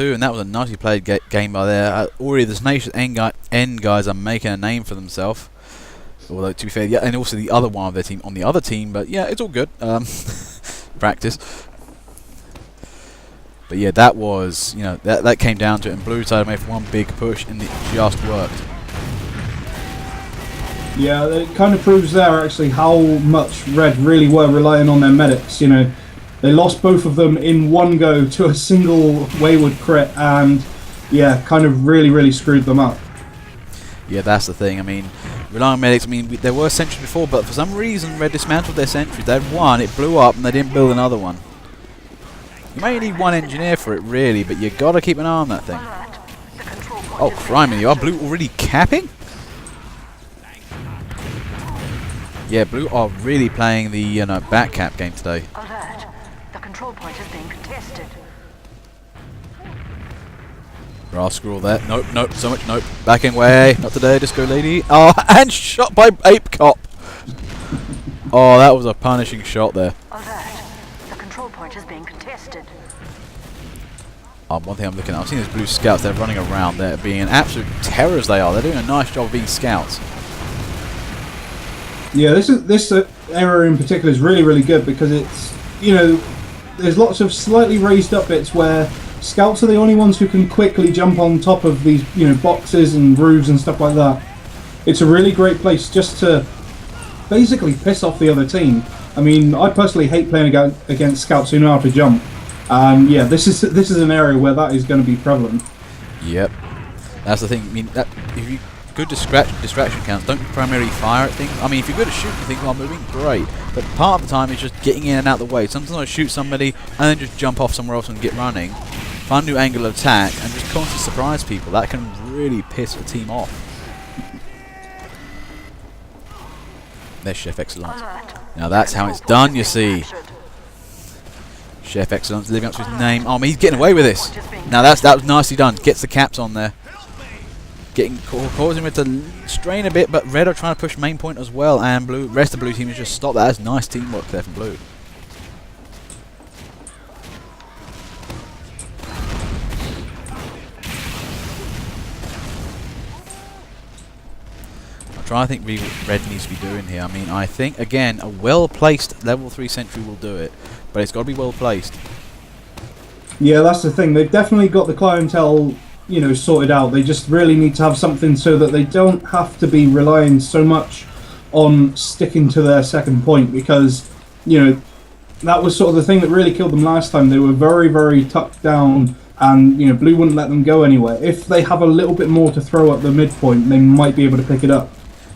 2, and that was a nicely played game by there. Already the Tenacious End guys are making a name for themselves. Although, to be fair, yeah, and also the other one of their team on the other team, but yeah, it's all good. Practice. But yeah, that was, you know, that came down to it, and Blue side made one big push, and it just worked. Yeah, it kind of proves there actually how much Red really were relying on their medics. You know, they lost both of them in one go to a single wayward crit, and yeah, kind of really screwed them up. Yeah, that's the thing. I mean, relying on medics. I mean, there were sentries before, but for some reason, Red dismantled their sentries. They had one, it blew up, and they didn't build another one. You may need one engineer for it, really, but you gotta keep an eye on that thing. Oh, criminy, are Blue already capping? Yeah, Blue are really playing the back cap game today. Alert. The control point is being contested. Right, screw all that. Nope, so much nope. Backing way. Not today, disco lady. Oh, and shot by Ape Cop. Oh, that was a punishing shot there. Alert. The control point is being contested. One thing I'm looking at, I've seen those Blue scouts, they're running around there, being absolute terrors they are. They're doing a nice job of being scouts. Yeah, this area in particular is really good because it's, you know, there's lots of slightly raised up bits where scouts are the only ones who can quickly jump on top of these, you know, boxes and roofs and stuff like that. It's a really great place just to basically piss off the other team. I mean, I personally hate playing against scouts who know how to jump. And yeah, this is an area where that is going to be prevalent. Yep, that's the thing. I mean, if you good distraction counts, don't primarily fire at things. I mean, if you're good at shooting things while moving, great. But part of the time is just getting in and out of the way. Sometimes I shoot somebody and then just jump off somewhere else and get running. Find a new angle of attack and just constantly surprise people. That can really piss the team off. There's Chef Excellence. Now that's how it's done, you see. Chef Excellence living up to his name. Oh, man, he's getting away with this. Now that was nicely done. Gets the caps on there. Causing it to strain a bit, but Red are trying to push main point as well, and rest of the Blue team has just stopped that. That's nice teamwork there from Blue. I'm trying to think what Red needs to be doing here. I mean, I think, again, a well-placed level 3 sentry will do it, but it's got to be well-placed. Yeah, that's the thing. They've definitely got the clientele, you know, sorted out. They just really need to have something so that they don't have to be relying so much on sticking to their second point, because, you know, that was sort of the thing that really killed them last time. They were very tucked down, and, you know, Blue wouldn't let them go anywhere. If they have a little bit more to throw at the midpoint, they might be able to pick it up.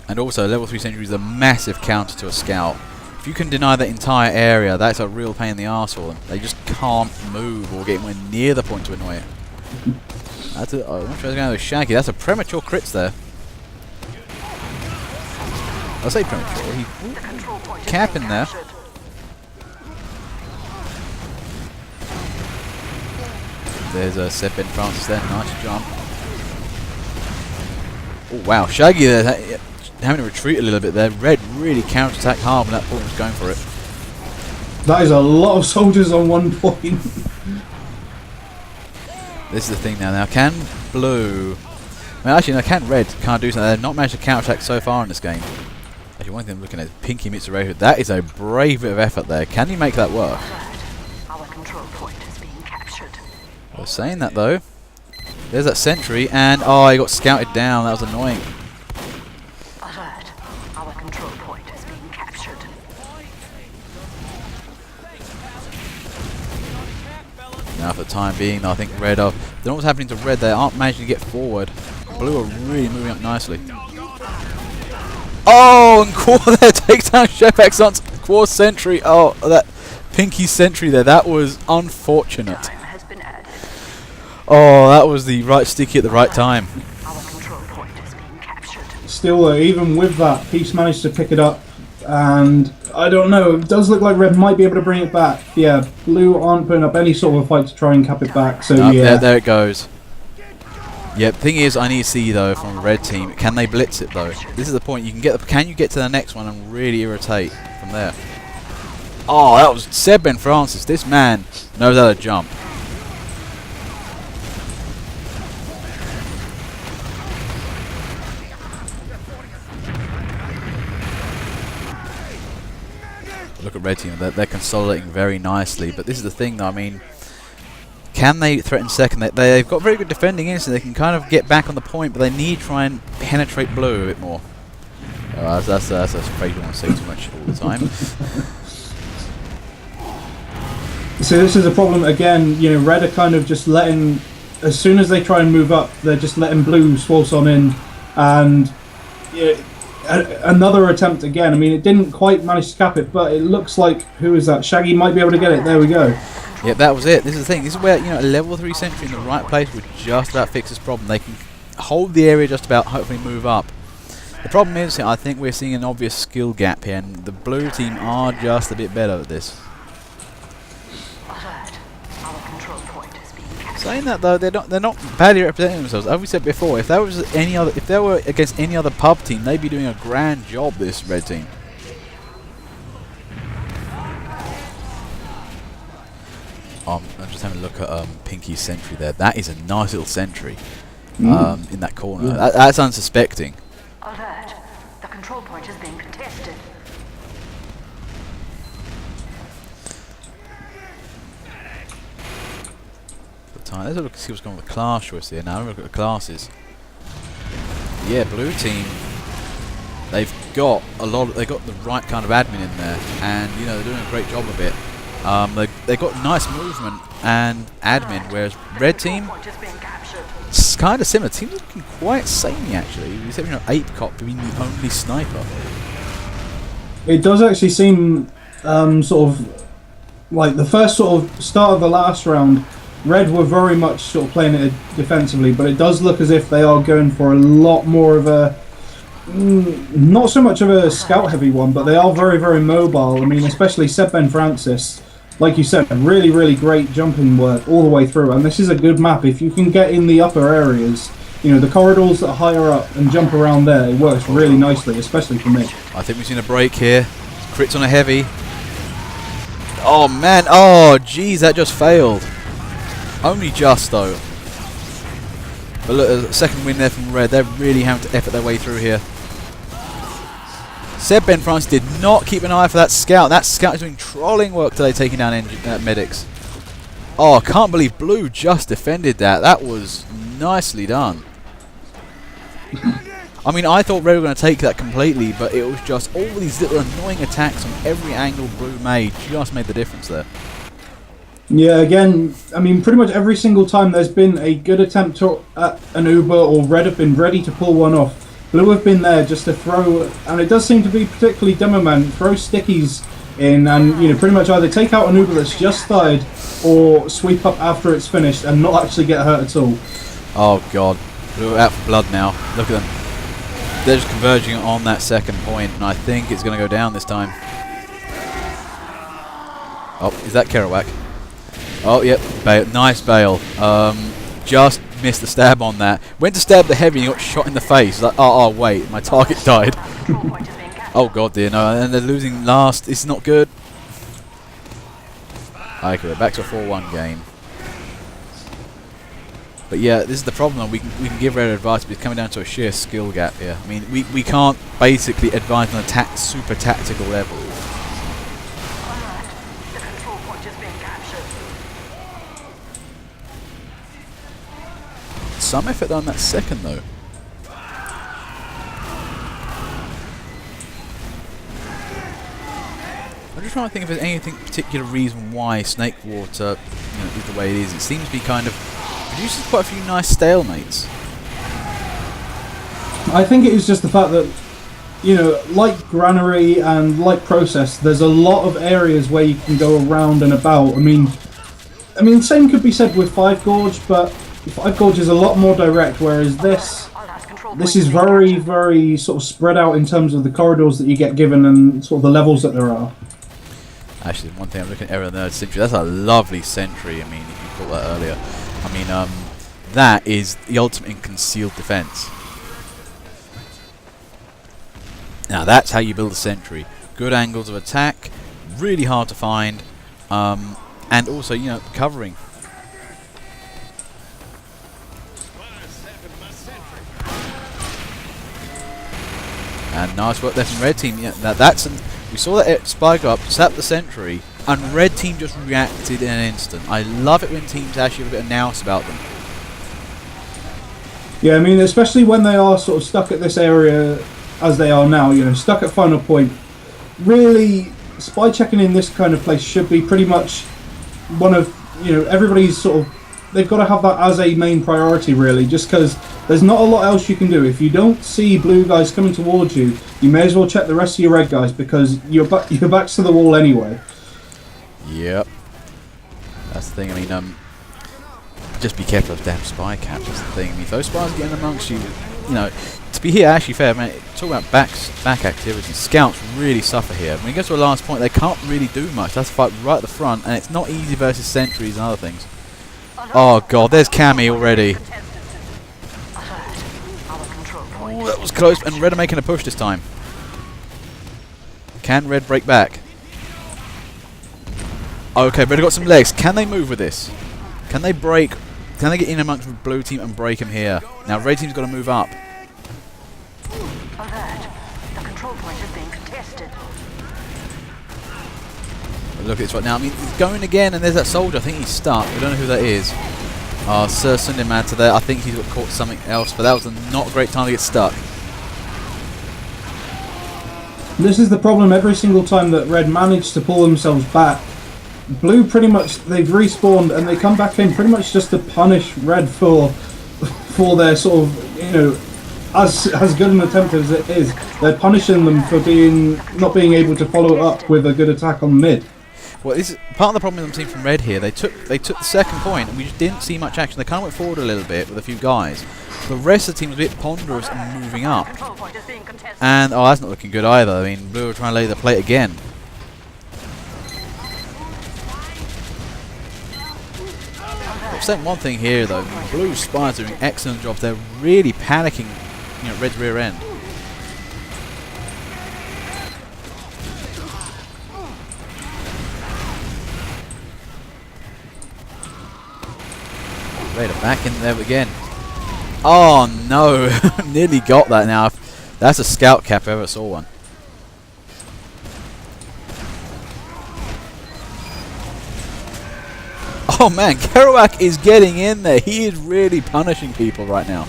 And also, level 3 sentry is a massive counter to a scout. If you can deny that entire area, that's a real pain in the arse for them. They just can't move or get anywhere near the point to annoy it. That's a, I'm not sure going with Shaggy. That's a premature crits there. I say premature. He cap in there. There's a Seb Ben Francis there. Nice jump. Oh wow, Shaggy there having to retreat a little bit there. Red really counter-attacked hard when that point was going for it. That is a lot of soldiers on one point. This is the thing now. Now, can Blue... I mean, actually, no, can Red can't do something. They've not managed to counter-attack so far in this game. Actually, one thing I'm looking at is Pinky Mitsurehu. That is a brave bit of effort there. Can he make that work? Our control point is being captured. I was saying that, though. There's that sentry, and oh, he got scouted down. That was annoying. Alert. Our control point is being captured. Now, for the time being, I think Red are... Don't know what's happening to Red. They aren't managing to get forward. Blue are really moving up nicely. Oh, and Core there takes down Chef Excellence. Core sentry. Oh, that Pinky sentry there. That was unfortunate. Time has been added. Oh, that was the right sticky at the right time. Our control point is being captured. Still, though, even with that, Peace managed to pick it up, and I don't know, it does look like Red might be able to bring it back. Yeah, Blue aren't putting up any sort of a fight to try and cap it back, so yeah. There it goes. Yeah, the thing is, I need to see, though, from the Red team, can they blitz it, though? This is the point. You can get can you get to the next one and really irritate from there? Oh, that was Seb Ben Francis. This man knows how to jump. look at red team. They're consolidating very nicely. But this is the thing, though. I mean, can they threaten second? They've got very good defending in, so they can kind of get back on the point, but they need to try and penetrate blue a bit more. That's a phrase you want to say too much all the time. So this is a problem again. You know, red are kind of just letting, as soon as they try and move up, they're just letting blue swallow on in, and another attempt again. I mean, it didn't quite manage to cap it, but it looks like, who is that? Shaggy might be able to get it. There we go. Yep, that was it. This is the thing. This is where, you know, a level 3 sentry in the right place would just about fix this problem. They can hold the area just about, hopefully move up. The problem is, I think we're seeing an obvious skill gap here, and the blue team are just a bit better at this. Alert. Our control point is being captured. Saying that though, they're not badly representing themselves. As we said before, if they were against any other pub team, they'd be doing a grand job. This red team. I'm just having a look at Pinky's sentry there. That is a nice little sentry in that corner. Yeah. That's unsuspecting. Alert. The control point is being contested. Let's look see what's going on with the class choice here. Now look at the classes. Yeah, blue team. They've got They've got the right kind of admin in there, and you know they're doing a great job of it. They've got nice movement and admin, whereas red team, Point is being captured. it's kind of similar. Team's looking quite samey actually, except, you know, Apecop being the only sniper. It does actually seem sort of like the first sort of start of the last round. Red were very much sort of playing it defensively, but it does look as if they are going for a lot more of a, not so much of a scout-heavy one, but they are very, very mobile. I mean, especially Seb Ben Francis, like you said, really, really great jumping work all the way through. And this is a good map. If you can get in the upper areas, you know, the corridors that are higher up and jump around there, it works really nicely, especially for me. I think we've seen a break here. Crits on a heavy. Oh man, oh jeez, that just failed. Only just though. But look, a second win there from red. They're really having to effort their way through here. Seb Ben France did not keep an eye for that scout. That scout is doing trolling work today, taking down medics. Oh, I can't believe blue just defended that. That was nicely done. I mean, I thought red were going to take that completely, but it was just all these little annoying attacks on every angle blue made just made the difference there. Yeah, again, I mean, pretty much every single time there's been a good attempt at an Uber, or red have been ready to pull one off. Blue have been there just to throw, and it does seem to be particularly Demo Man, throw stickies in and, you know, pretty much either take out an Uber that's just started or sweep up after it's finished and not actually get hurt at all. Oh god, blue are out for blood now. Look at them. They're just converging on that second point, and I think it's going to go down this time. Oh, is that Kerouac? Oh, yep, bail. Nice bail. Just missed the stab on that. Went to stab the heavy and he got shot in the face. Like, oh, wait, my target died. Oh god, dear, no, and they're losing last. It's not good. Okay, we're back to a 4-1 game. But yeah, this is the problem. We can give red advice, but it's coming down to a sheer skill gap here. I mean, we can't basically advise on a super tactical level. The control point is being captured. Some effort on that second though. I'm just trying to think if there's anything particular reason why Snakewater, you know, is the way it is. It seems to be kind of produces quite a few nice stalemates. I think it is just the fact that, you know, like Granary and like Process, there's a lot of areas where you can go around and about. I mean, same could be said with Five Gorge, but Five Gorge is a lot more direct, whereas this is very, very sort of spread out in terms of the corridors that you get given and sort of the levels that there are. Actually, one thing I'm looking at Error Nerd Sentry, that's a lovely sentry. I mean, if you caught that earlier. I mean, that is the ultimate in concealed defense. Now, that's how you build a sentry. Good angles of attack, really hard to find, and also, you know, covering. And nice work there from red team. Yeah, that's We saw that spy go up, sapped the sentry, and red team just reacted in an instant. I love it when teams actually have a bit of nous about them. Yeah, I mean, especially when they are sort of stuck at this area as they are now, you know, stuck at final point. Really, spy checking in this kind of place should be pretty much one of, you know, everybody's sort of, they've got to have that as a main priority, really, just because there's not a lot else you can do. If you don't see blue guys coming towards you, you may as well check the rest of your red guys, because your back's to the wall anyway. Yep. That's the thing, I mean, just be careful of damn spy caps, that's the thing. I mean, if those spies are getting amongst you, you know, to be here actually fair, man, talk about back activity, scouts really suffer here. When you get to a last point, they can't really do much. That's fight right at the front, and it's not easy versus sentries and other things. Oh god, there's Cammy already. Oh, that was close, and red are making a push this time. Can red break back? Okay, red have got some legs. Can they move with this? Can they break? Can they get in amongst the blue team and break him here? Now red team's got to move up. Alert. The control point is being contested. Look at this right now. I mean, he's going again, and there's that soldier. I think he's stuck. We don't know who that is. Sir Sundiman to there. I think he's got caught something else, but that was not a great time to get stuck. This is the problem every single time that red managed to pull themselves back. Blue pretty much, they've respawned and they come back in pretty much just to punish red for their sort of, you know, as good an attempt as it is. They're punishing them for not being able to follow up with a good attack on mid. Well, this is part of the problem I'm seeing from red here. They took the second point and we just didn't see much action. They kind of went forward a little bit with a few guys. The rest of the team was a bit ponderous and moving up. And oh, that's not looking good either. I mean, blue are trying to lay the plate again. I'm saying one thing here though, blue spies are doing excellent jobs. They're really panicking, you know, red's rear end. Red are back in there again. Oh no, nearly got that now. That's a scout cap if I ever saw one. Oh man, Kerouac is getting in there. He is really punishing people right now.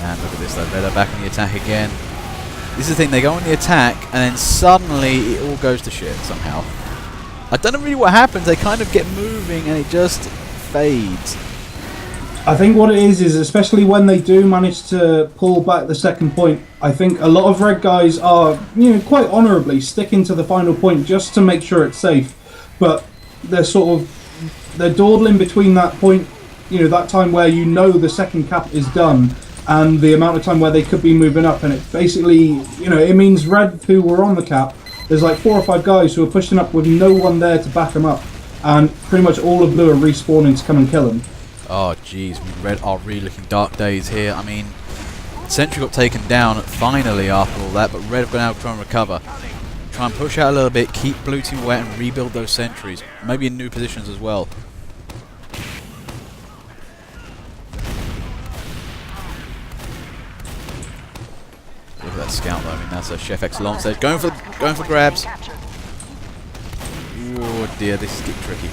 Man, look at this though. Red are back on the attack again. This is the thing, they go on the attack and then suddenly it all goes to shit somehow. I don't know really what happens, they kind of get moving and it just fades. I think what it is especially when they do manage to pull back the second point, I think a lot of red guys are, you know, quite honourably sticking to the final point just to make sure it's safe. But they're they're dawdling between that point, you know, that time where you know the second cap is done and the amount of time where they could be moving up, and it basically, you know, it means red who were on the cap, there's like 4 or 5 guys who are pushing up with no one there to back them up, and pretty much all of blue are respawning to come and kill them. Oh jeez, red are really looking dark days here. I mean, sentry got taken down finally after all that, but red have gone out to try and recover. Try and push out a little bit, keep blue team away and rebuild those sentries, maybe in new positions as well. Look at that scout though. I mean, that's a Chef X long stage going for grabs. Oh dear, this is getting tricky.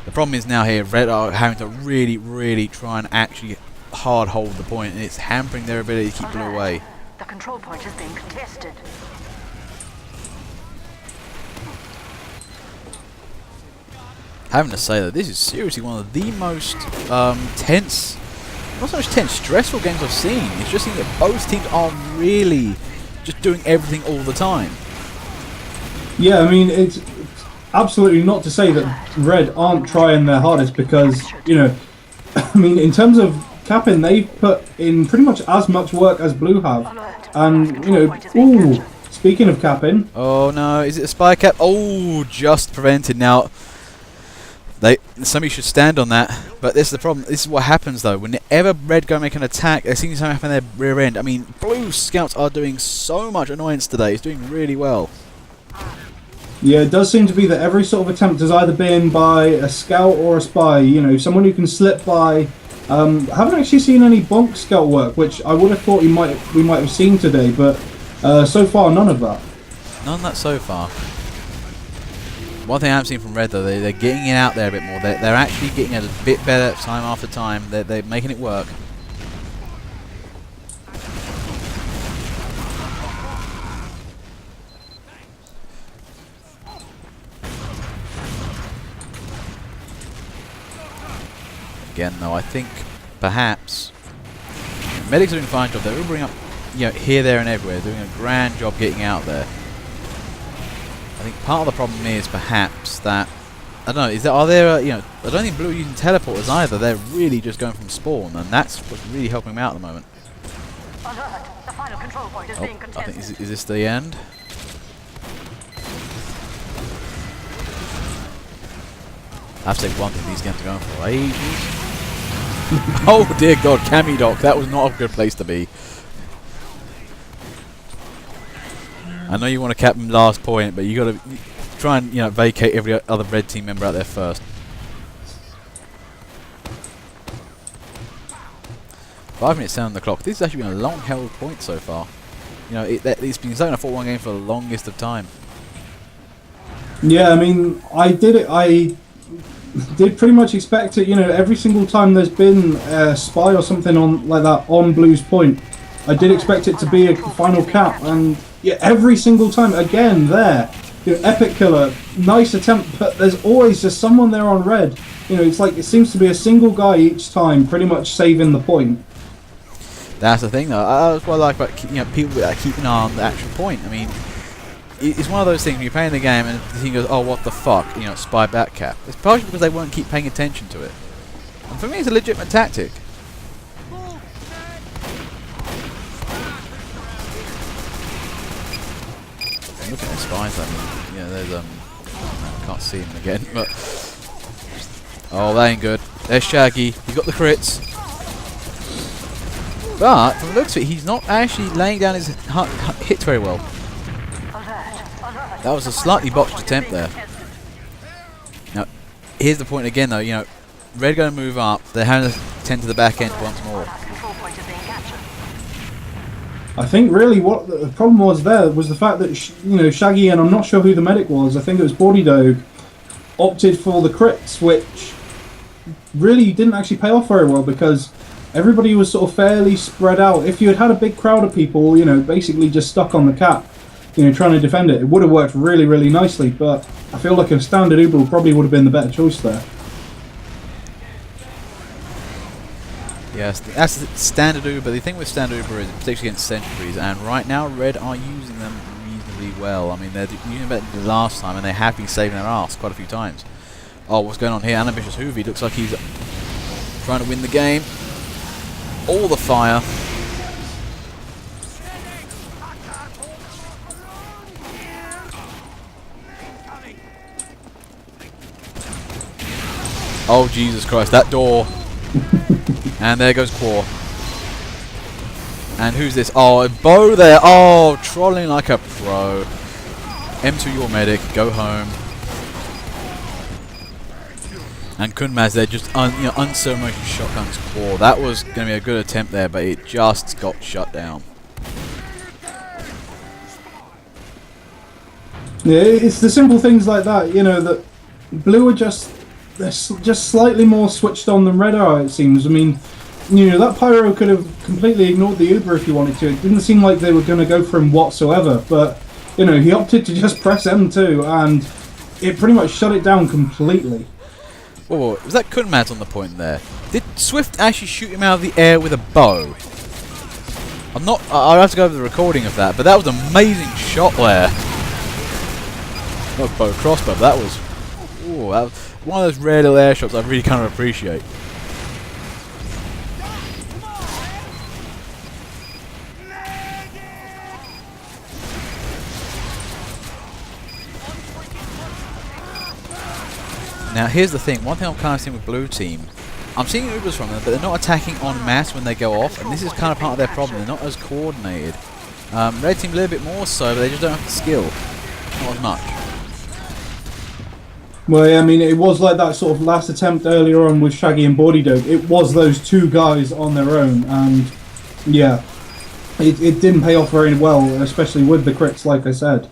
The problem is now here, red are having to really try and actually hard hold the point, and it's hampering their ability to keep blue away. The control point is being contested. Having to say that this is seriously one of the most tense, not so much tense, stressful games I've seen. It's just seeing that both teams are really just doing everything all the time. Yeah, I mean, it's absolutely not to say that red aren't trying their hardest, because, you know, I mean, in terms of capping, they've put in pretty much as much work as blue have. And, you know, ooh, speaking of capping. Oh no, is it a spy cap? Oh, just prevented. Now, somebody should stand on that. But this is the problem. This is what happens though. Whenever red go make an attack, there seems to happen in their rear end. I mean, blue scouts are doing so much annoyance today. It's doing really well. Yeah, it does seem to be that every sort of attempt has either been by a scout or a spy. You know, someone who can slip by. I haven't actually seen any bonk scout work, which I would have thought we might have seen today, but so far none of that. None of that so far. One thing I haven't seen from red though, they're getting it out there a bit more. They're actually getting a bit better time after time. They're making it work. Again though, I think perhaps medics are doing a fine job. They're all bringing up, you know, here, there and everywhere. They're doing a grand job getting out there. I think part of the problem is perhaps that, I don't know, are there, you know, I don't think blue are using teleporters either. They're really just going from spawn, and that's what's really helping them out at the moment. Alert! The final control point is being I think, contested. is this the end? I have to say one thing, these games are going for ages. Oh dear God, Cami Doc, that was not a good place to be. I know you want to cap him last point, but you got to try and, you know, vacate every other red team member out there first. 5 minutes down on the clock. This has actually been a long held point so far. You know, it's been stuck in a 4-1 game for the longest of time. Yeah, I mean, I did pretty much expect it. You know, every single time there's been a spy or something on like that on Blue's point, I did expect it to be a final cap, and yeah, every single time again there. You know, epic killer, nice attempt, but there's always just someone there on red. You know, it's like it seems to be a single guy each time, pretty much saving the point. That's the thing, though. That's what I like about, you know, people that keep an eye on the actual point. I mean, it's one of those things when you're playing the game and the thing goes, oh, what the fuck, you know, spy back cap. It's partially because they won't keep paying attention to it. And for me, it's a legitimate tactic. I'm looking at the spies, I mean, yeah, there's, I can't see him again, but... Oh, that ain't good. There's Shaggy. He got the crits. But, from the looks of it, he's not actually laying down his hits very well. That was a slightly botched attempt there. Now, here's the point again, though. You know, red going to move up. They're having to tend to the back end once more. I think really what the problem was there was the fact that you know, Shaggy, and I'm not sure who the medic was. I think it was Body Dog, opted for the crits, which really didn't actually pay off very well because everybody was sort of fairly spread out. If you had had a big crowd of people, you know, basically just stuck on the cap, you know, trying to defend it, it would have worked really, really nicely. But I feel like a standard Uber probably would have been the better choice there. Yes, that's the standard Uber. The thing with standard Uber is it protects against sentries, and right now red are using them reasonably well. I mean, they're using them better than the last time, and they have been saving their ass quite a few times. Oh, what's going on here? Unambitious Hoovy looks like he's trying to win the game. All the fire. Oh, Jesus Christ, that door. And there goes Quor. And who's this? Oh, Bo there. Oh, trolling like a pro. M2 your medic. Go home. And Kunmaz there just unceremoniously shotguns Quor. That was going to be a good attempt there, but it just got shut down. Yeah, it's the simple things like that, you know, that blue are just slightly more switched on than red are, it seems. I mean, you know, that Pyro could have completely ignored the Uber if he wanted to. It didn't seem like they were going to go for him whatsoever, but, you know, he opted to just press M2 and it pretty much shut it down completely. Whoa, was that Kunmaz on the point there? Did Swift actually shoot him out of the air with a bow? I'll have to go over the recording of that, but that was an amazing shot there. Not bow, crossbow, that was... Ooh, that was one of those rare little air shots I really kind of appreciate. Now, here's the thing. One thing I'm kind of seeing with blue team, I'm seeing Ubers from them, but they're not attacking en masse when they go off, and this is kind of part of their problem. They're not as coordinated. Red team a little bit more so, but they just don't have the skill. Not as much. Well, yeah, I mean, it was like that sort of last attempt earlier on with Shaggy and Body Dog. It was those two guys on their own, and yeah, it didn't pay off very well, especially with the crits, like I said.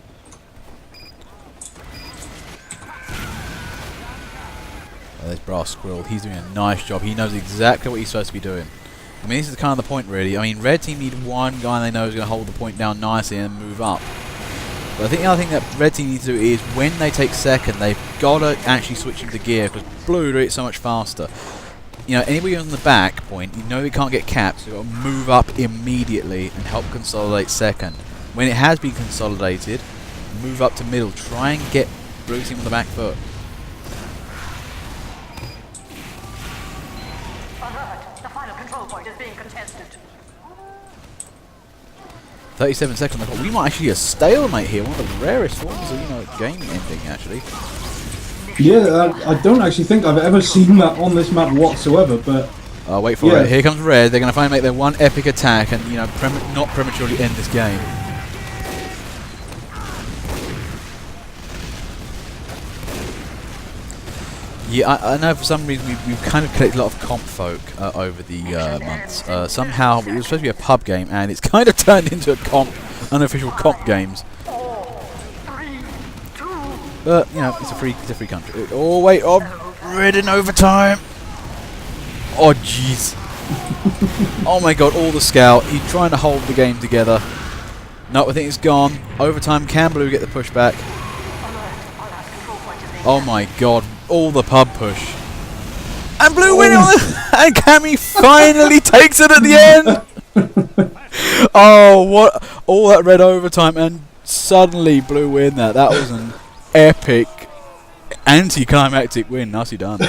There's Brass Squirrel. He's doing a nice job. He knows exactly what he's supposed to be doing. I mean, this is kind of the point, really. I mean, Red Team need one guy they know is going to hold the point down nicely and move up. But I think the other thing that Red Team needs to do is when they take second, they've got to actually switch into gear because Blue do it so much faster. You know, anybody on the back point, you know they can't get capped, so you've got to move up immediately and help consolidate second. When it has been consolidated, move up to middle. Try and get Blue Team on the back foot. Alert! The final control point is being contested. 37 seconds. We might actually get a stalemate here. One of the rarest forms of, you know, game ending, actually. Yeah, I don't actually think I've ever seen that on this map whatsoever, but... Wait for it. Here comes Red. They're going to finally make their one epic attack and, you know, not prematurely end this game. Yeah, I know for some reason we've kind of collected a lot of comp folk over the months. Somehow, it was supposed to be a pub game, and it's kind of turned into a unofficial comp games. 4, 3, 2. But, you know, it's a free country. Oh, wait, oh, Red in overtime. Oh, jeez. Oh my god, all the scout. He's trying to hold the game together. No, I think it's gone. Overtime, can Blue get the pushback? Oh my god, all the pub push. And Blue win on the and Cammy finally takes it at the end. Oh, what all that red overtime and suddenly Blue win that. That was an epic anticlimactic win. Nicely done.